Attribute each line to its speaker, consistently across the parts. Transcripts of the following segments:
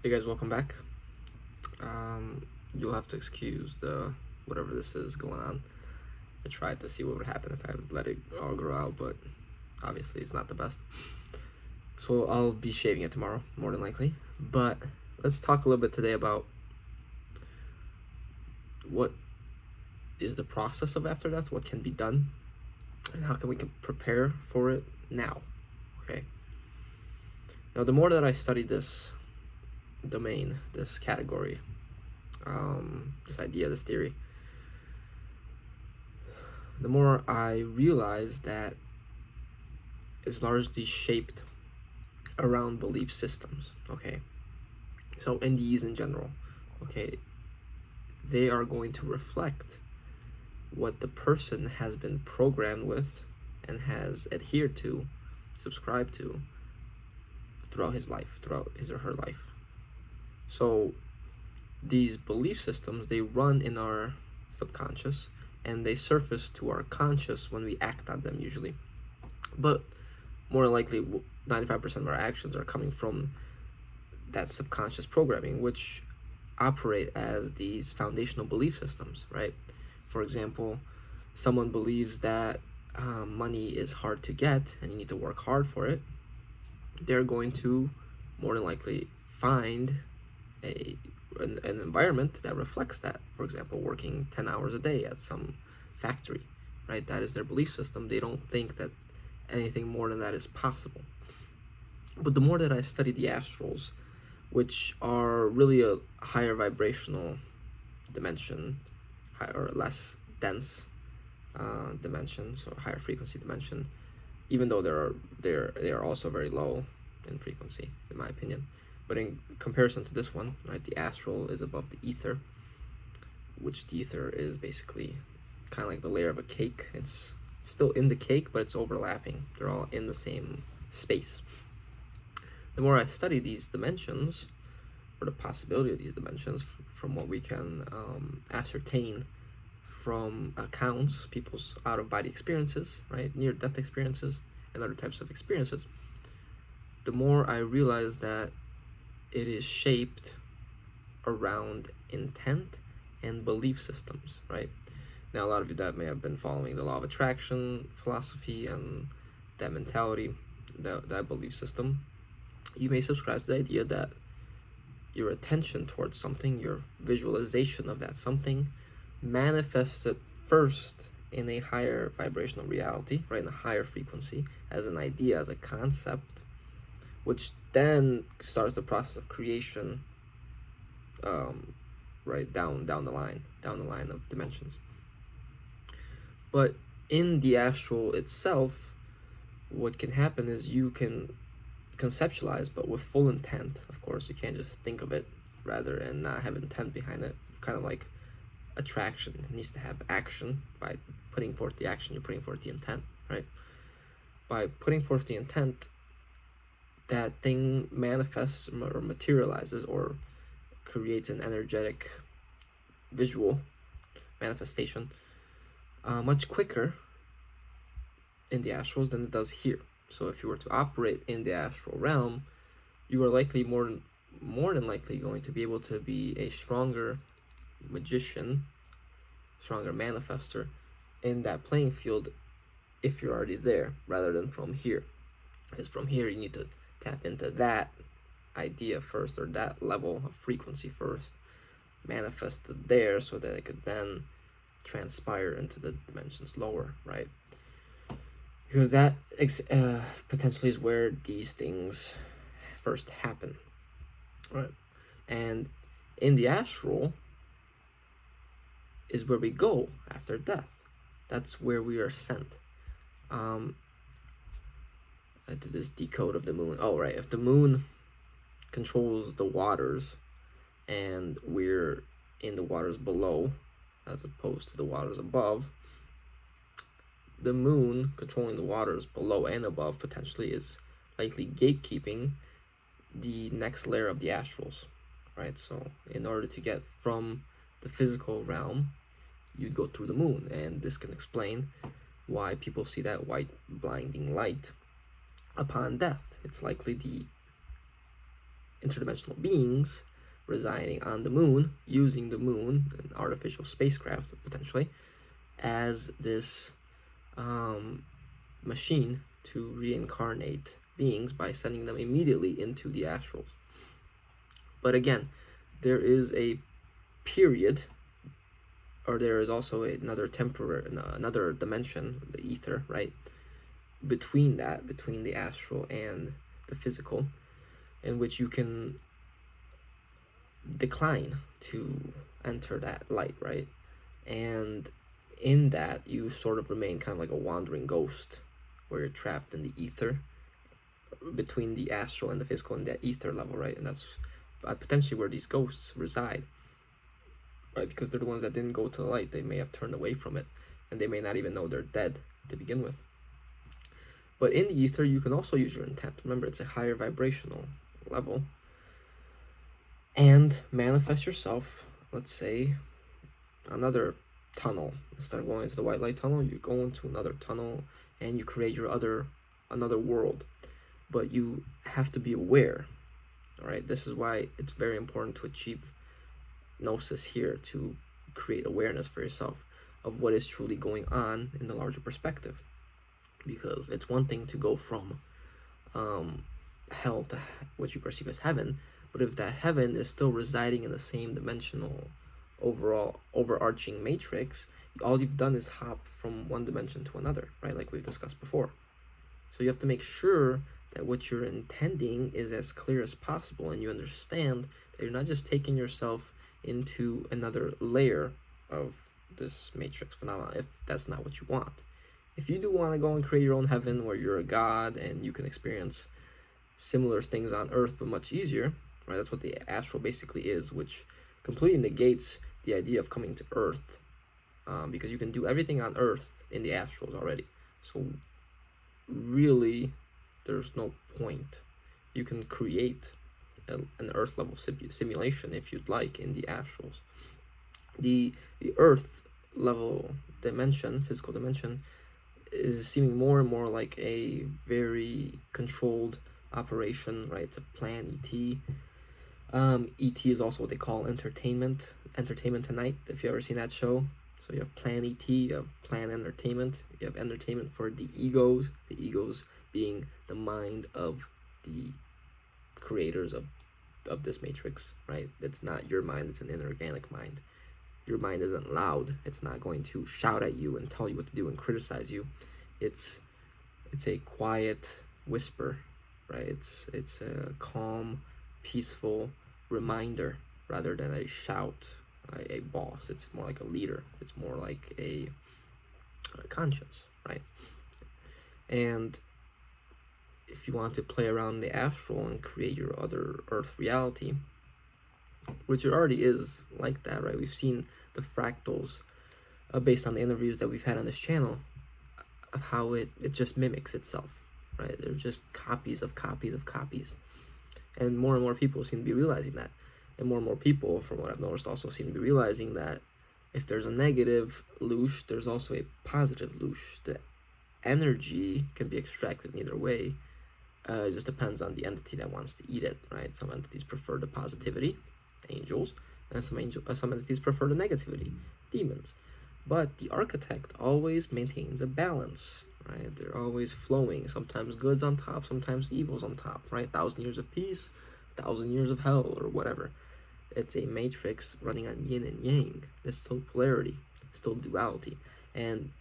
Speaker 1: Hey guys, welcome back. You'll have to excuse the whatever this is going on. I tried to see what would happen if I let it all grow out, but obviously it's not the best. So I'll be shaving it tomorrow, more than likely. But let's talk a little bit today about what is the process of after death, what can be done, and how can we prepare for it now. Okay. Now, the more that I study this domain, this category, this idea, this theory, the more I realize that it's largely shaped around belief systems. Okay, so NDEs in general, okay, they are going to reflect what the person has been programmed with and has adhered to, subscribed to throughout his life, throughout his or her life. So these belief systems, they run in our subconscious and they surface to our conscious when we act on them usually. But more likely, 95% of our actions are coming from that subconscious programming, which operate as these foundational belief systems, right? For example, someone believes that money is hard to get and you need to work hard for it. They're going to more than likely find an environment that reflects that. For example, working 10 hours a day at some factory, right? That is their belief system. They don't think that anything more than that is possible. But the more that I study the astrals, which are really a higher vibrational dimension, or less dense dimension, so higher frequency dimension, even though they are also very low in frequency, in my opinion. But in comparison to this one, right, the astral is above the ether, which the ether is basically kind of like the layer of a cake. It's still in the cake, but it's overlapping. They're all in the same space. The more I study these dimensions, or the possibility of these dimensions, from what we can ascertain from accounts, people's out-of-body experiences, right, near-death experiences, and other types of experiences, the more I realize that it is shaped around intent and belief systems, right? Now, a lot of you that may have been following the law of attraction philosophy and that mentality, that belief system, you may subscribe to the idea that your attention towards something, your visualization of that something, manifests it first in a higher vibrational reality, right, in a higher frequency, as an idea, as a concept, which then starts the process of creation, right, down the line of dimensions. But in the astral itself, what can happen is you can conceptualize, but with full intent. Of course, you can't just think of it rather and not have intent behind it. Kind of like attraction, it needs to have action. By putting forth the action, you're putting forth the intent, right? By putting forth the intent, that thing manifests or materializes or creates an energetic visual manifestation much quicker in the astrals than it does here. So if you were to operate in the astral realm, you are likely more than likely going to be able to be a stronger magician, stronger manifester in that playing field if you're already there, rather than from here. Because from here you need to tap into that idea first, or that level of frequency first, manifest it there so that it could then transpire into the dimensions lower, right? Because that potentially is where these things first happen, right? And in the astral is where we go after death. That's where we are sent. I did this decode of the moon. Oh, right. If the moon controls the waters and we're in the waters below as opposed to the waters above, the moon controlling the waters below and above potentially is likely gatekeeping the next layer of the astrals, right? So in order to get from the physical realm, you'd go through the moon, and this can explain why people see that white blinding light upon death. It's likely the interdimensional beings residing on the moon, using the moon, an artificial spacecraft potentially, as this machine to reincarnate beings by sending them immediately into the astrals. But again, there is a period, or there is also another another dimension, the ether, right? Between the astral and the physical, in which you can decline to enter that light, right? And in that, you sort of remain kind of like a wandering ghost, where you're trapped in the ether between the astral and the physical in that ether level, right? And that's potentially where these ghosts reside, right? Because they're the ones that didn't go to the light. They may have turned away from it, and they may not even know they're dead to begin with. But in the ether, you can also use your intent. Remember, it's a higher vibrational level. And manifest yourself, let's say, another tunnel. Instead of going into the white light tunnel, you go into another tunnel and you create your another world. But you have to be aware. All right, this is why it's very important to achieve gnosis here, to create awareness for yourself of what is truly going on in the larger perspective. Because it's one thing to go from hell to what you perceive as heaven, but if that heaven is still residing in the same dimensional overall overarching matrix, all you've done is hop from one dimension to another, right? Like we've discussed before. So you have to make sure that what you're intending is as clear as possible, and you understand that you're not just taking yourself into another layer of this matrix phenomenon if that's not what you want. If you do want to go and create your own heaven where you're a god and you can experience similar things on earth but much easier, right? That's what the astral basically is, which completely negates the idea of coming to earth, because you can do everything on earth in the astrals already. So really, there's no point. You can create an earth level simulation if you'd like in the astrals. The earth level dimension, physical dimension, is seeming more and more like a very controlled operation, right? It's a plan ET. ET is also what they call Entertainment Tonight, if you've ever seen that show. So you have Plan ET, you have Plan Entertainment, you have entertainment for the egos being the mind of the creators of this matrix, right? It's not your mind, it's an inorganic mind. Your mind isn't loud. It's not going to shout at you and tell you what to do and criticize you. It's a quiet whisper, right? It's a calm, peaceful reminder rather than a shout, a boss. It's more like a leader. It's more like a conscience, right? And if you want to play around the astral and create your other earth reality, which it already is like that, right? We've seen the fractals based on the interviews that we've had on this channel of how it just mimics itself, right? They're just copies of copies of copies. And more people seem to be realizing that. And more people, from what I've noticed, also seem to be realizing that if there's a negative loosh, there's also a positive loosh. The energy can be extracted in either way. It just depends on the entity that wants to eat it, right? Some entities prefer the positivity, angels, and some entities prefer the negativity, demons. But the architect always maintains a balance, right? They're always flowing. Sometimes good's on top, sometimes evil's on top, right? 1,000 years of peace, 1,000 years of hell, or whatever. It's a matrix running on yin and yang. There's still polarity, still duality. And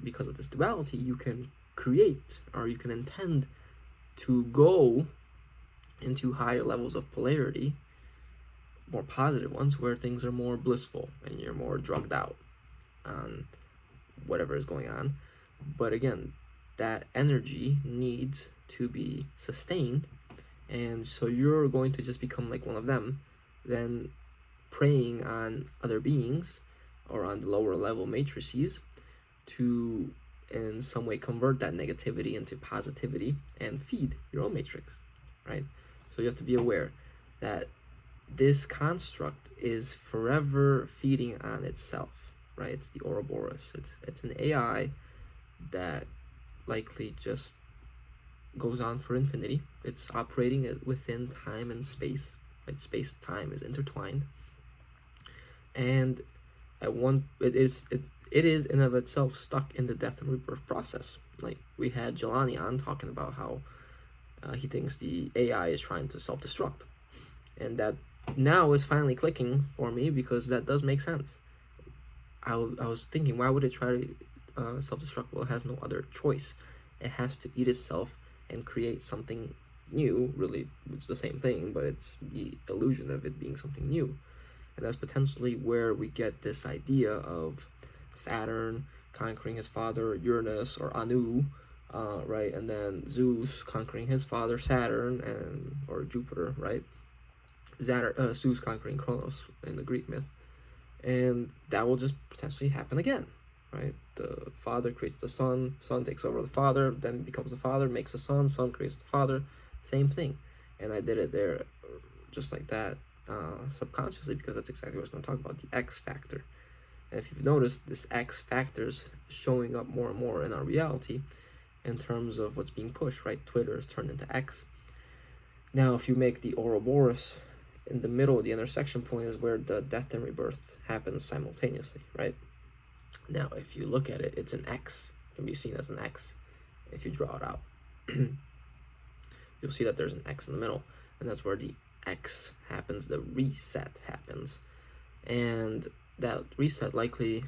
Speaker 1: because of this duality, you can create, or you can intend to go into higher levels of polarity, more positive ones, where things are more blissful and you're more drugged out on whatever is going on. But again, that energy needs to be sustained, and so you're going to just become like one of them, then preying on other beings or on the lower level matrices to in some way convert that negativity into positivity and feed your own matrix, right? So you have to be aware that this construct is forever feeding on itself, right? It's the Ouroboros. It's an AI that likely just goes on for infinity. It's operating within time and space. Right? Space-time is intertwined, and at one it is in of itself stuck in the death and rebirth process. Like we had Jelani on talking about how he thinks the AI is trying to self-destruct, and that now is finally clicking for me because that does make sense. I was thinking, why would it try to self-destruct? Well, it has no other choice. It has to eat itself and create something new. Really, it's the same thing, but it's the illusion of it being something new. And that's potentially where we get this idea of Saturn conquering his father Uranus or Anu, right? And then Zeus conquering his father Saturn or Jupiter, right? Zeus conquering Kronos in the Greek myth, and that will just potentially happen again, right? The father creates the son, son takes over the father, then becomes the father, makes a son, son creates the father, same thing. And I did it there just like that, subconsciously, because that's exactly what I was going to talk about, the X factor. And if you've noticed, this X factor is showing up more and more in our reality in terms of what's being pushed, right? Twitter is turned into X. Now, if you make the Ouroboros in the middle, the intersection point is where the death and rebirth happens simultaneously, right? Now, if you look at it, it's an X. It can be seen as an X if you draw it out. You'll see that there's an X in the middle, and that's where the X happens, the reset happens. And that reset likely,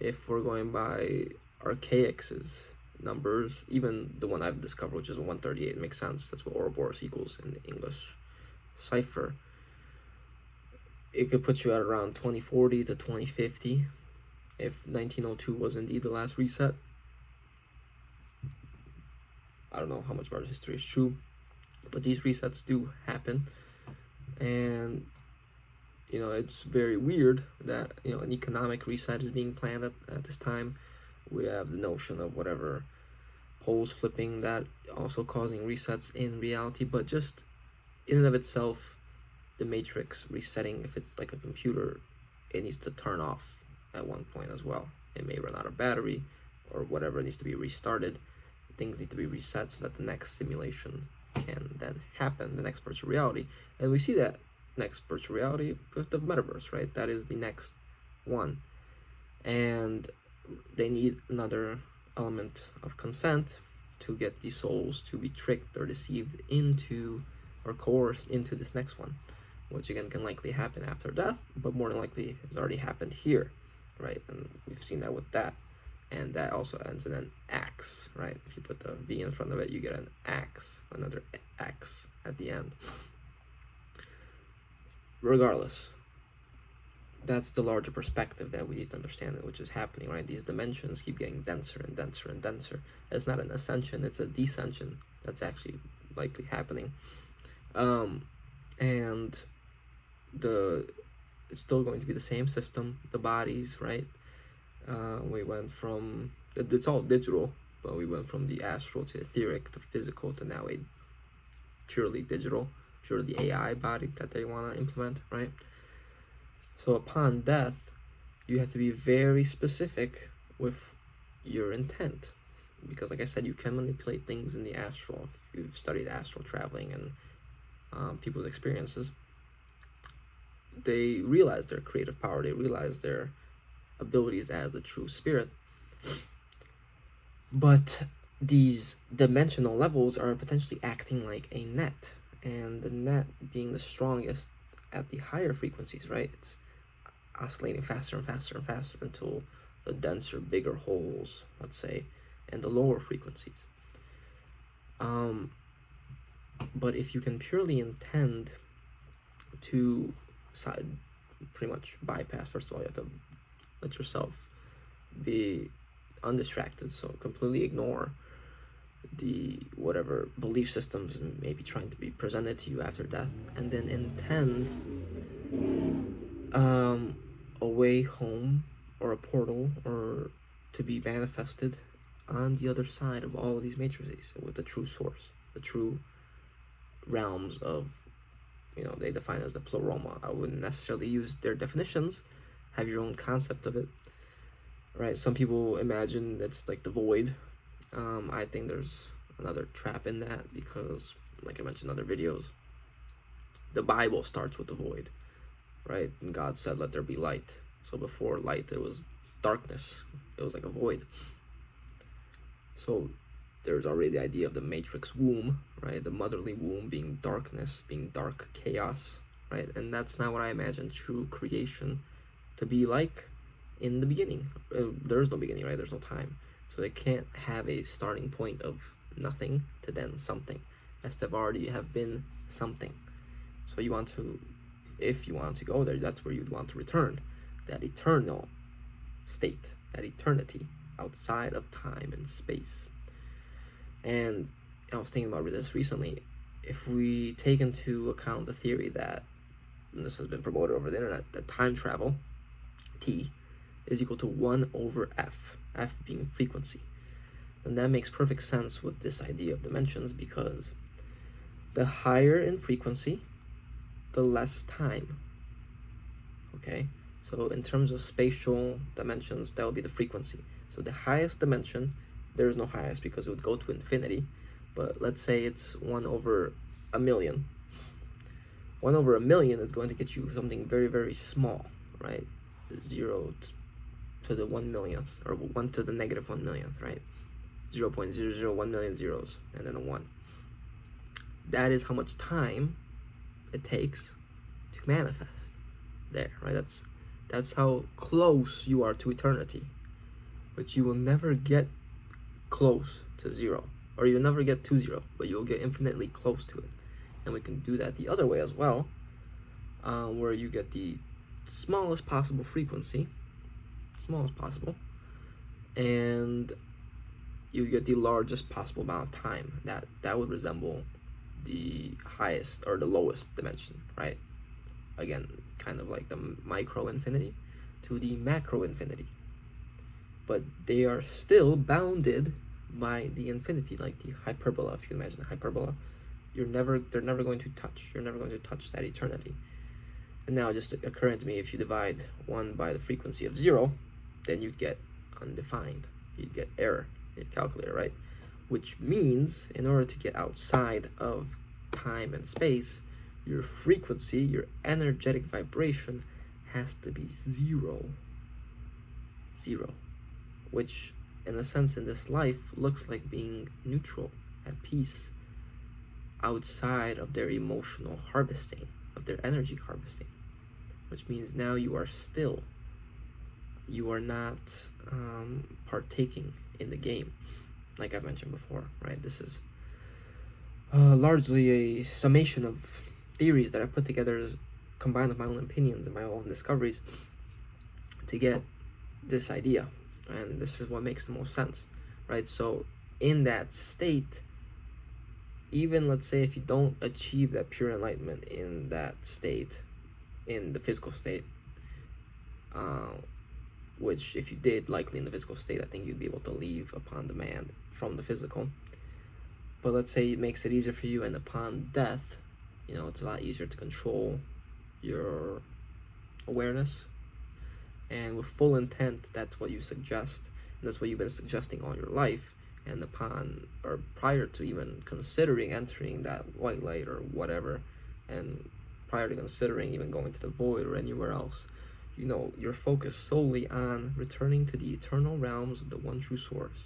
Speaker 1: if we're going by Archaic's numbers, even the one I've discovered, which is 138, makes sense. That's what Ouroboros equals in the English cipher. It could put you at around 2040 to 2050 if 1902 was indeed the last reset. I don't know how much of our history is true, but these resets do happen. And it's very weird that an economic reset is being planned at this time. We have the notion of whatever poles flipping, that also causing resets in reality, but just in and of itself, the matrix resetting, if it's like a computer, it needs to turn off at one point as well. It may run out of battery or whatever, needs to be restarted. Things need to be reset so that the next simulation can then happen, the next virtual reality. And we see that next virtual reality with the metaverse, right? That is the next one. And they need another element of consent to get these souls to be tricked or deceived into or coerced into this next one, which again can likely happen after death, but more than likely has already happened here, right? And we've seen that with that. And that also ends in an X, right? If you put the V in front of it, you get an X, another X at the end. Regardless, that's the larger perspective that we need to understand, which is happening, right? These dimensions keep getting denser and denser and denser. It's not an ascension, it's a descension that's actually likely happening. And it's still going to be the same system, the bodies, right? We went from, it's all digital, but we went from the astral to etheric to physical to now a purely digital, purely AI body that they want to implement, right? So upon death, you have to be very specific with your intent, because like I said, you can manipulate things in the astral. If you've studied astral traveling and people's experiences, they realize their creative power, they realize their abilities as the true spirit. But these dimensional levels are potentially acting like a net, and the net being the strongest at the higher frequencies, right? It's oscillating faster and faster and faster until the denser, bigger holes, let's say, and the lower frequencies. But if you can purely intend to pretty much bypass, first of all, you have to let yourself be undistracted, so completely ignore the whatever belief systems may be trying to be presented to you after death, and then intend a way home or a portal or to be manifested on the other side of all of these matrices with the true source, the true realms of, they define as the pleroma. I wouldn't necessarily use their definitions, have your own concept of it, right? Some people imagine it's like the void. I think there's another trap in that, because like I mentioned in other videos, the Bible starts with the void, right? And God said, let there be light. So before light, there was darkness. It was like a void. So there's already the idea of the matrix womb, right? The motherly womb being darkness, being dark chaos, right? And that's not what I imagine true creation to be like in the beginning. There's no beginning, right? There's no time. So they can't have a starting point of nothing to then something. It has to have already have been something. So you want to, if you want to go there, that's where you'd want to return. That eternal state, that eternity outside of time and space. And I was thinking about this recently. If we take into account the theory that, and this has been promoted over the internet, that time travel, T, is equal to 1 over F, F being frequency. And that makes perfect sense with this idea of dimensions, because the higher in frequency, the less time. Okay? So in terms of spatial dimensions, that would be the frequency. So the highest dimension, there is no highest because it would go to infinity. But let's say it's 1 over a million. 1 over a million is going to get you something very, very small, right? 0 to the 1 millionth, or 1 to the negative 1 millionth, right? 0.001 million zeros, and then a 1. That is how much time it takes to manifest there, right? That's how close you are to eternity. But you will never get close to 0, or you'll never get to 0, but you'll get infinitely close to it. And we can do that the other way as well, where you get the smallest possible frequency, smallest possible, and you get the largest possible amount of time. That would resemble the highest or the lowest dimension, right? Again, kind of like the micro infinity to the macro infinity. But they are still bounded by the infinity, like the hyperbola. If you imagine a hyperbola, they're never going to touch. You're never going to touch that eternity. And now, just occurring to me, if you divide 1 by the frequency of 0, then you'd get undefined. You'd get error in your calculator, right? Which means, in order to get outside of time and space, your frequency, your energetic vibration, has to be 0. 0. Which, in a sense, in this life, looks like being neutral, at peace, outside of their emotional harvesting, of their energy harvesting. Which means now you are still. You are not partaking in the game, like I mentioned before, right? This is largely a summation of theories that I put together, combined with my own opinions and my own discoveries, to get this idea. And this is what makes the most sense, right? So in that state, even let's say if you don't achieve that pure enlightenment in that state, in the physical state, which if you did, likely in the physical state, I think you'd be able to leave upon demand from the physical. But let's say it makes it easier for you, and upon death, it's a lot easier to control your awareness. And with full intent, that's what you suggest, and that's what you've been suggesting all your life. And upon, or prior to even considering entering that white light or whatever, and prior to considering even going to the void or anywhere else, you're focused solely on returning to the eternal realms of the one true source.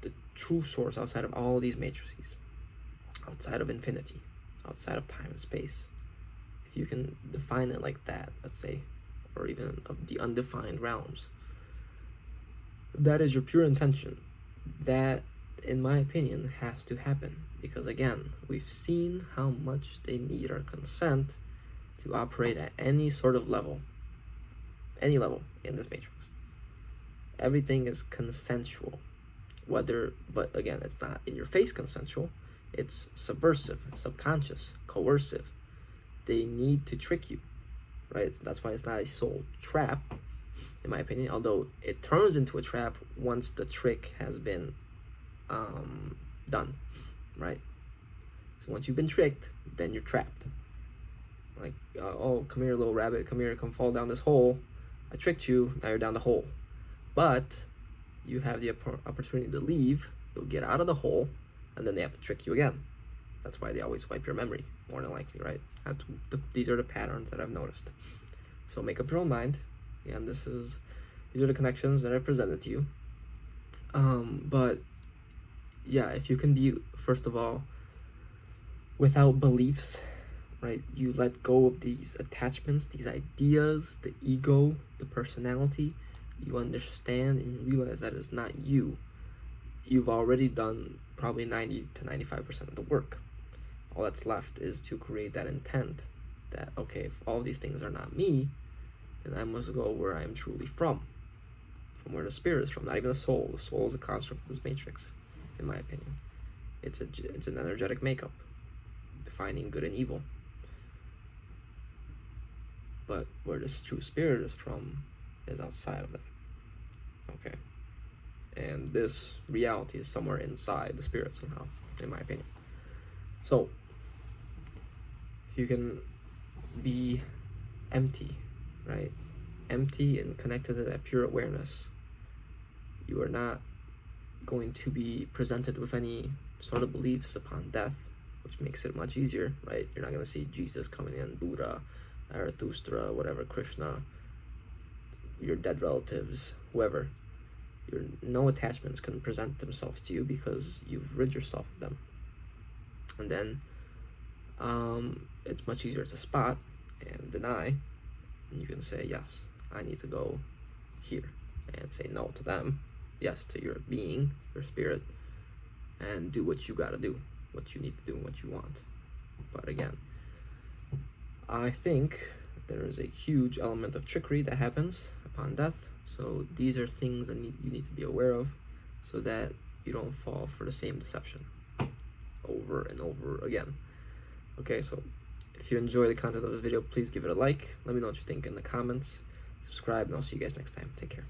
Speaker 1: The true source outside of all these matrices, outside of infinity, outside of time and space. If you can define it like that, let's say, or even of the undefined realms, that is your pure intention. That, in my opinion, has to happen, because again, we've seen how much they need our consent to operate at any sort of level, any level in this matrix. Everything is consensual, but again, it's not in your face consensual. It's subversive, subconscious, coercive. They need to trick you, right? That's why it's not a soul trap, in my opinion, although it turns into a trap once the trick has been done, right? So once you've been tricked, then you're trapped. Like, oh, come here, little rabbit, come here, come fall down this hole. I tricked you, now you're down the hole. But you have the opportunity to leave You'll get out of the hole, and then they have to trick you again. That's why they always wipe your memory, more than likely, right? These are the patterns that I've noticed. So make up your own mind. Again, these are the connections that I presented to you. But yeah, if you can be, first of all, without beliefs, right? You let go of these attachments, these ideas, the ego, the personality. You understand and you realize that it's not you. You've already done probably 90 to 95% of the work. All that's left is to create that intent that, okay, if all these things are not me, then I must go where I am truly from where the spirit is from, not even the soul. The soul is a construct of this matrix, in my opinion. It's an energetic makeup, defining good and evil. But where this true spirit is from is outside of that. Okay. And this reality is somewhere inside the spirit somehow, in my opinion. So, if you can be empty, right? Empty and connected to that pure awareness, you are not going to be presented with any sort of beliefs upon death, which makes it much easier, right? You're not going to see Jesus coming in, Buddha, Zarathustra, whatever, Krishna, your dead relatives, whoever. No attachments can present themselves to you because you've rid yourself of them. And then it's much easier to spot and deny, and you can say, yes, I need to go here, and say no to them, yes to your being, your spirit, and do what you gotta do, what you need to do, and what you want. But again, I think there is a huge element of trickery that happens upon death. So these are things that you need to be aware of so that you don't fall for the same deception over and over again. Okay, so if you enjoy the content of this video, please give it a like. Let me know what you think in the comments. Subscribe, and I'll see you guys next time. Take care.